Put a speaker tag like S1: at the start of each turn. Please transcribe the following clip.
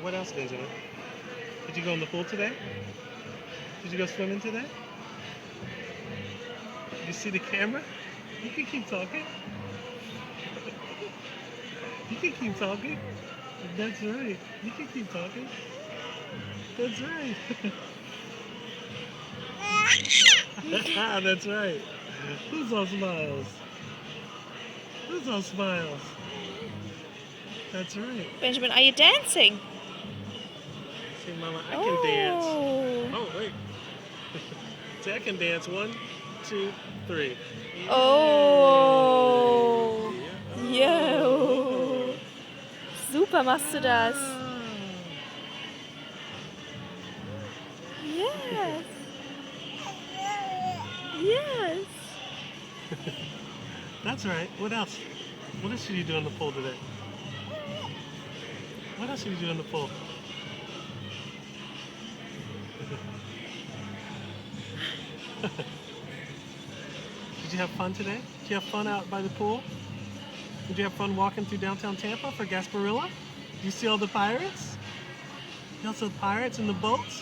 S1: What else, Benjamin? Did you go in the pool today? Did you go swimming today? Did you see the camera? You can keep talking. You can keep talking. That's right. You can keep talking. That's right. That's right. Who's all smiles? Who's all smiles? That's right.
S2: Benjamin, are you dancing?
S1: See, Mama, I can dance.
S2: Oh.
S1: Oh, wait. See, I can dance. 1, 2, 3.
S2: Oh.
S1: Yeah.
S2: Yo. Super machst du das. Yes. Yes.
S1: That's right. What else? What else did you do in the pool today? What else did you do in the pool? Did you have fun today? Did you have fun out by the pool? Did you have fun walking through downtown Tampa for Gasparilla? Did you see all the pirates? You all saw the pirates and the boats?